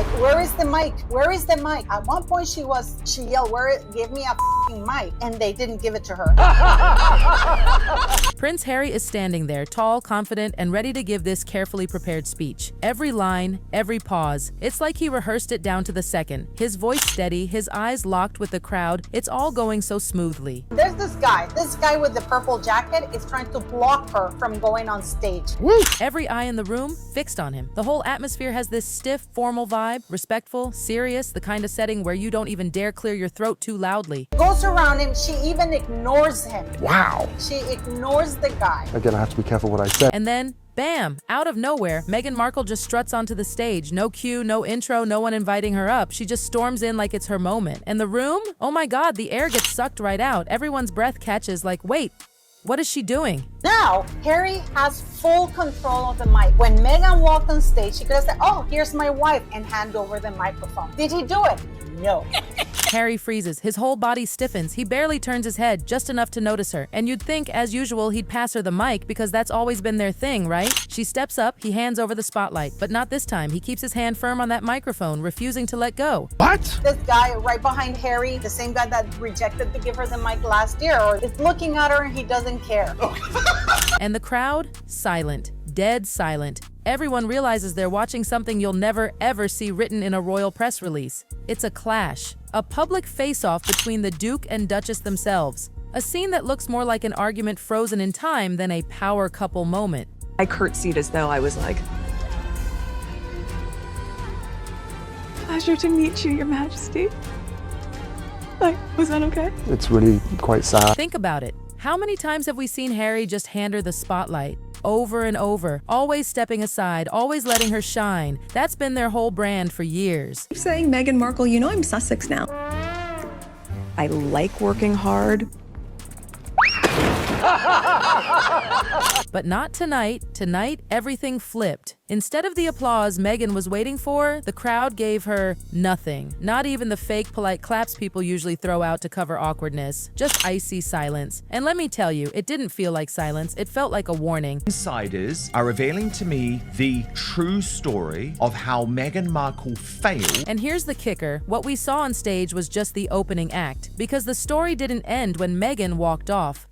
mic? Where is the mic? Where is the mic? At one point she yelled, give me a f***ing mic, and they didn't give it to her. Prince Harry is standing there, tall, confident, and ready to give this carefully prepared speech. Every line, every pause, it's like he rehearsed it down to the second. His voice steady, his eyes locked with the crowd. It's all going so smoothly. There's this guy with the purple jacket is trying to block her from going on stage. Woo! Every eye in the room fixed on him. The whole atmosphere has this stiff, formal vibe, respectful, serious, the kind of setting where you don't even dare clear your throat too loudly. Goes around him, she even ignores him. Wow. She ignores the guy. Again, I have to be careful what I say. And then, bam! Out of nowhere, Meghan Markle just struts onto the stage. No cue, no intro, no one inviting her up. She just storms in like it's her moment. And the room? Oh my god, the air gets sucked right out. Everyone's breath catches like, wait, what is she doing? Now, Harry has full control of the mic. When Meghan walked on stage, she could have said, oh, here's my wife, and hand over the microphone. Did he do it? No. Harry freezes. His whole body stiffens. He barely turns his head, just enough to notice her. And you'd think, as usual, he'd pass her the mic because that's always been their thing, right? She steps up, he hands over the spotlight. But not this time. He keeps his hand firm on that microphone, refusing to let go. What? This guy right behind Harry, the same guy that rejected to give her the mic last year, is looking at her and he doesn't care. And the crowd? Silent. Dead silent. Everyone realizes they're watching something you'll never, ever see written in a royal press release. It's a clash. A public face-off between the Duke and Duchess themselves. A scene that looks more like an argument frozen in time than a power couple moment. I curtsied as though I was like, pleasure to meet you, Your Majesty. Like, was that okay? It's really quite sad. Think about it. How many times have we seen Harry just hand her the spotlight? Over and over, always stepping aside, always letting her shine. That's been their whole brand for years. Keep saying Meghan Markle, you know I'm Sussex now. I like working hard. But not tonight. Tonight, everything flipped. Instead of the applause Meghan was waiting for, the crowd gave her nothing. Not even the fake polite claps people usually throw out to cover awkwardness. Just icy silence. And let me tell you, it didn't feel like silence. It felt like a warning. Insiders are revealing to me the true story of how Meghan Markle failed. And here's the kicker. What we saw on stage was just the opening act. Because the story didn't end when Meghan walked off.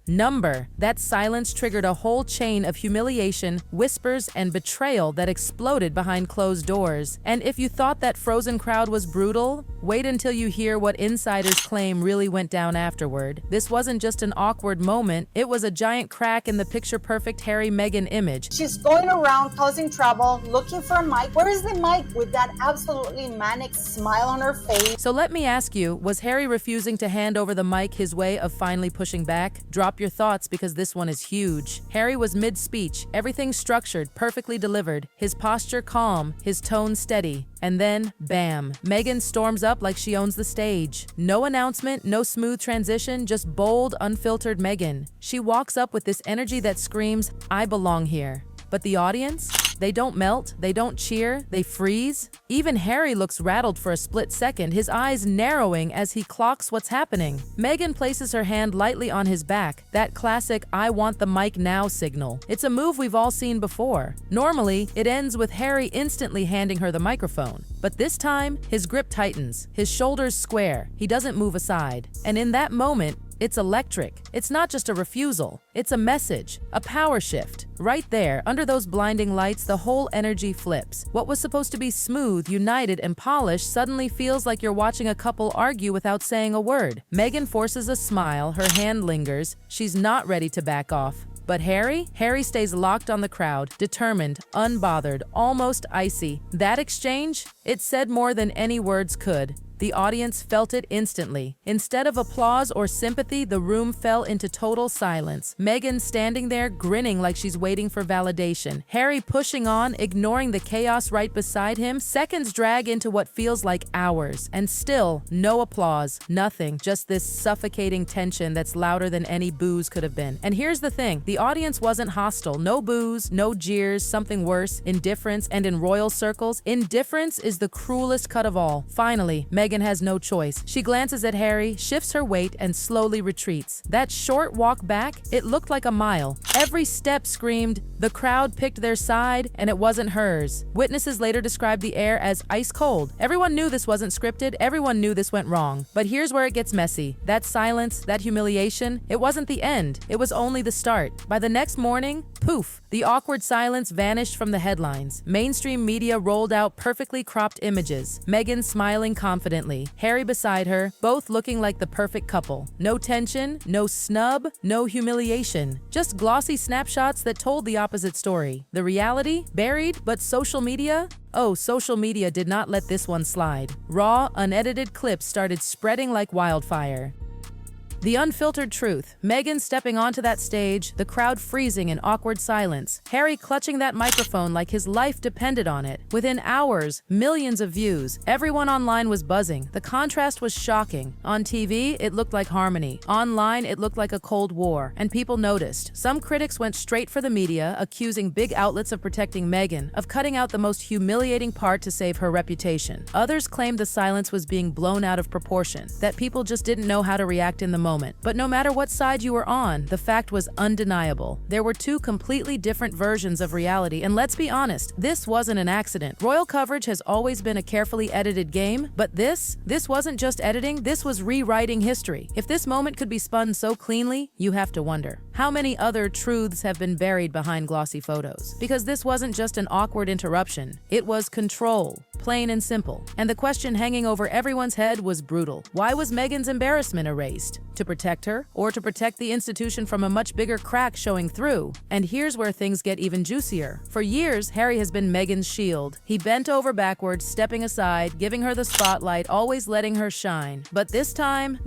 That silence triggered a whole chain of humiliation, whispers, and betrayal that exploded behind closed doors. And if you thought that frozen crowd was brutal, wait until you hear what insiders claim really went down afterward. This wasn't just an awkward moment, it was a giant crack in the picture-perfect Harry-Meghan image. She's going around causing trouble, looking for a mic. Where is the mic? With that absolutely manic smile on her face. So let me ask you, was Harry refusing to hand over the mic his way of finally pushing back? Drop your thoughts because this one is huge. Harry was mid-speech, everything structured, perfectly delivered, his posture calm, his tone steady. And then, bam, Meghan storms up like she owns the stage. No announcement, no smooth transition, just bold, unfiltered Meghan. She walks up with this energy that screams, I belong here. But the audience? They don't melt, they don't cheer, they freeze. Even Harry looks rattled for a split second, his eyes narrowing as he clocks what's happening. Meghan places her hand lightly on his back, that classic I want the mic now signal. It's a move we've all seen before. Normally, it ends with Harry instantly handing her the microphone. But this time, his grip tightens, his shoulders square, he doesn't move aside. And in that moment, it's electric. It's not just a refusal. It's a message, a power shift. Right there, under those blinding lights, the whole energy flips. What was supposed to be smooth, united, and polished suddenly feels like you're watching a couple argue without saying a word. Meghan forces a smile, her hand lingers. She's not ready to back off. But Harry stays locked on the crowd, determined, unbothered, almost icy. That exchange? It said more than any words could. The audience felt it instantly. Instead of applause or sympathy, the room fell into total silence. Meghan standing there, grinning like she's waiting for validation. Harry pushing on, ignoring the chaos right beside him. Seconds drag into what feels like hours. And still, no applause, nothing. Just this suffocating tension that's louder than any boos could have been. And here's the thing, the audience wasn't hostile. No boos, no jeers, something worse, indifference, and in royal circles, indifference is the cruelest cut of all. Finally, Meghan Meghan has no choice. She glances at Harry, shifts her weight, and slowly retreats. That short walk back, it looked like a mile. Every step screamed, the crowd picked their side, and it wasn't hers. Witnesses later described the air as ice cold. Everyone knew this wasn't scripted, everyone knew this went wrong. But here's where it gets messy. That silence, that humiliation, it wasn't the end. It was only the start. By the next morning, poof, the awkward silence vanished from the headlines. Mainstream media rolled out perfectly cropped images. Meghan smiling confidently, Harry beside her, both looking like the perfect couple. No tension, no snub, no humiliation. Just glossy snapshots that told the opposite story. The reality? Buried, but social media? Oh, social media did not let this one slide. Raw, unedited clips started spreading like wildfire. The unfiltered truth, Meghan stepping onto that stage, the crowd freezing in awkward silence, Harry clutching that microphone like his life depended on it. Within hours, millions of views, everyone online was buzzing. The contrast was shocking. On TV, it looked like harmony. Online, it looked like a Cold War, and people noticed. Some critics went straight for the media, accusing big outlets of protecting Meghan, of cutting out the most humiliating part to save her reputation. Others claimed the silence was being blown out of proportion, that people just didn't know how to react in the moment. But no matter what side you were on, the fact was undeniable. There were two completely different versions of reality, and let's be honest, this wasn't an accident. Royal coverage has always been a carefully edited game, but this wasn't just editing, this was rewriting history. If this moment could be spun so cleanly, you have to wonder, how many other truths have been buried behind glossy photos? Because this wasn't just an awkward interruption, it was control. Plain and simple. And the question hanging over everyone's head was brutal. Why was Meghan's embarrassment erased? To protect her, or to protect the institution from a much bigger crack showing through? And here's where things get even juicier. For years, Harry has been Meghan's shield. He bent over backwards, stepping aside, giving her the spotlight, always letting her shine. But this time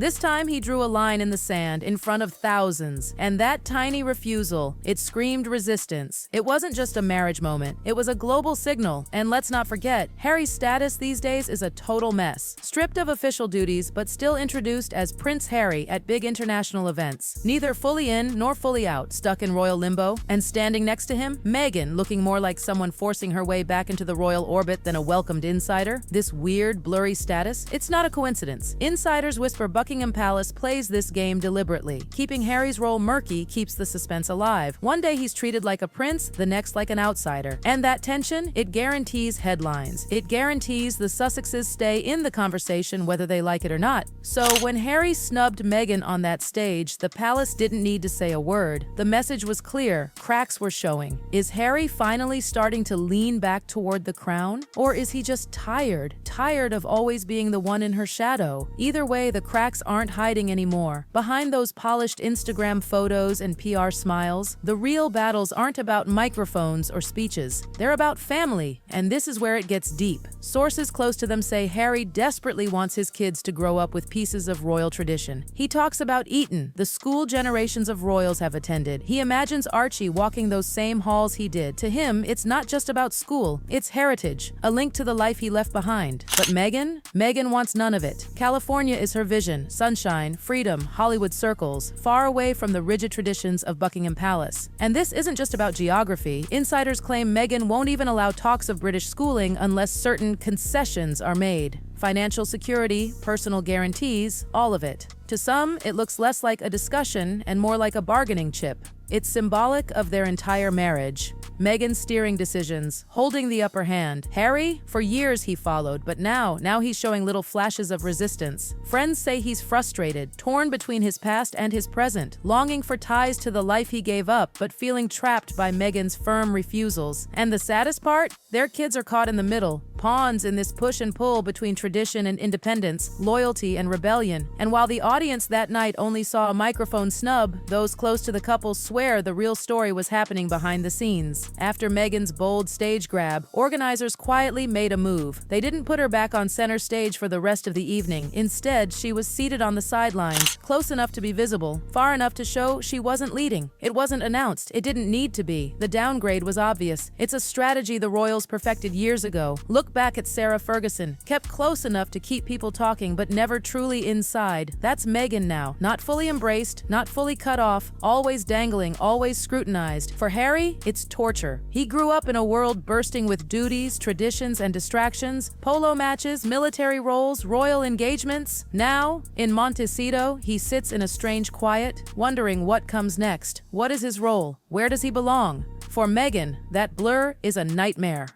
he drew a line in the sand in front of thousands. And that tiny refusal, it screamed resistance. It wasn't just a marriage moment, it was a global signal. And let's not forget, Harry's status these days is a total mess. Stripped of official duties, but still introduced as Prince Harry at big international events. Neither fully in nor fully out, stuck in royal limbo. And standing next to him, Meghan, looking more like someone forcing her way back into the royal orbit than a welcomed insider. This weird, blurry status, it's not a coincidence. Insiders whisper Buckingham Palace plays this game deliberately. Keeping Harry's role murky keeps the suspense alive. One day he's treated like a prince, the next like an outsider. And that tension, it guarantees headlines. It guarantees the Sussexes stay in the conversation whether they like it or not. So when Harry snubbed Meghan on that stage, the palace didn't need to say a word. The message was clear. Cracks were showing. Is Harry finally starting to lean back toward the crown? Or is he just tired? Tired of always being the one in her shadow? Either way, the cracks aren't hiding anymore. Behind those polished Instagram photos and PR smiles, the real battles aren't about microphones or speeches. They're about family, and this is where it gets deep. Sources close to them say Harry desperately wants his kids to grow up with pieces of royal tradition. He talks about Eton, the school generations of royals have attended. He imagines Archie walking those same halls he did. To him, it's not just about school, it's heritage, a link to the life he left behind. But Meghan wants none of it. California is her vision, sunshine, freedom, Hollywood circles, far away from the rigid traditions of Buckingham Palace. And this isn't just about geography. Insiders claim Meghan won't even allow talks of British schooling unless certain concessions are made. Financial security, personal guarantees, all of it. To some, it looks less like a discussion and more like a bargaining chip. It's symbolic of their entire marriage. Meghan's steering decisions, holding the upper hand. Harry? For years he followed, but now he's showing little flashes of resistance. Friends say he's frustrated, torn between his past and his present, longing for ties to the life he gave up, but feeling trapped by Meghan's firm refusals. And the saddest part? Their kids are caught in the middle, pawns in this push and pull between tradition and independence, loyalty and rebellion. And while the audience that night only saw a microphone snub, those close to the couple swear the real story was happening behind the scenes. After Meghan's bold stage grab, organizers quietly made a move. They didn't put her back on center stage for the rest of the evening. Instead, she was seated on the sidelines, close enough to be visible, far enough to show she wasn't leading. It wasn't announced. It didn't need to be. The downgrade was obvious. It's a strategy the royals perfected years ago. Look back at Sarah Ferguson, kept close enough to keep people talking but never truly inside. That's Meghan now. Not fully embraced, not fully cut off, always dangling everything, always scrutinized. For Harry, it's torture. He grew up in a world bursting with duties, traditions, and distractions, polo matches, military roles, royal engagements. Now, in Montecito, he sits in a strange quiet, wondering what comes next. What is his role? Where does he belong? For Meghan, that blur is a nightmare.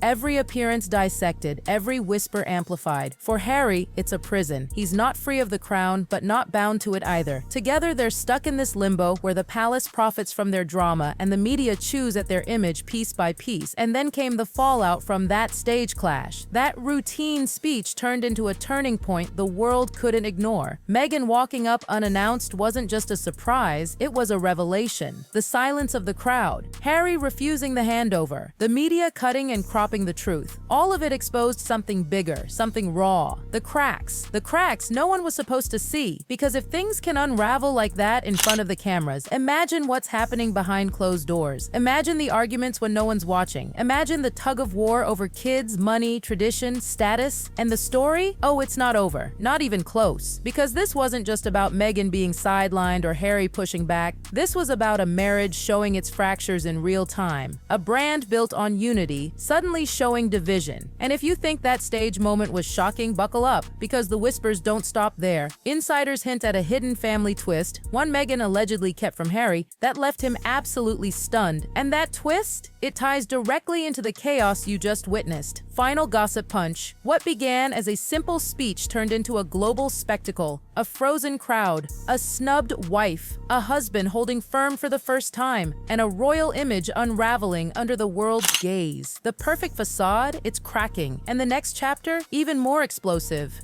Every appearance dissected, every whisper amplified. For Harry, it's a prison. He's not free of the crown, but not bound to it either. Together, they're stuck in this limbo where the palace profits from their drama and the media chews at their image piece by piece. And then came the fallout from that stage clash. That routine speech turned into a turning point the world couldn't ignore. Meghan walking up unannounced wasn't just a surprise, it was a revelation. The silence of the crowd, Harry refusing the handover, the media cutting and cropping the truth. All of it exposed something bigger, something raw. The cracks no one was supposed to see. Because if things can unravel like that in front of the cameras, imagine what's happening behind closed doors. Imagine the arguments when no one's watching. Imagine the tug of war over kids, money, tradition, status. And the story? Oh, it's not over. Not even close. Because this wasn't just about Meghan being sidelined or Harry pushing back. This was about a marriage showing its fractures in real time. A brand built on unity, suddenly showing division. And if you think that stage moment was shocking, buckle up, because the whispers don't stop there. Insiders hint at a hidden family twist, one Meghan allegedly kept from Harry, that left him absolutely stunned. And that twist? It ties directly into the chaos you just witnessed. Final gossip punch. What began as a simple speech turned into a global spectacle. A frozen crowd, a snubbed wife, a husband holding firm for the first time, and a royal image unraveling under the world's gaze. The perfect facade, it's cracking, and the next chapter, even more explosive.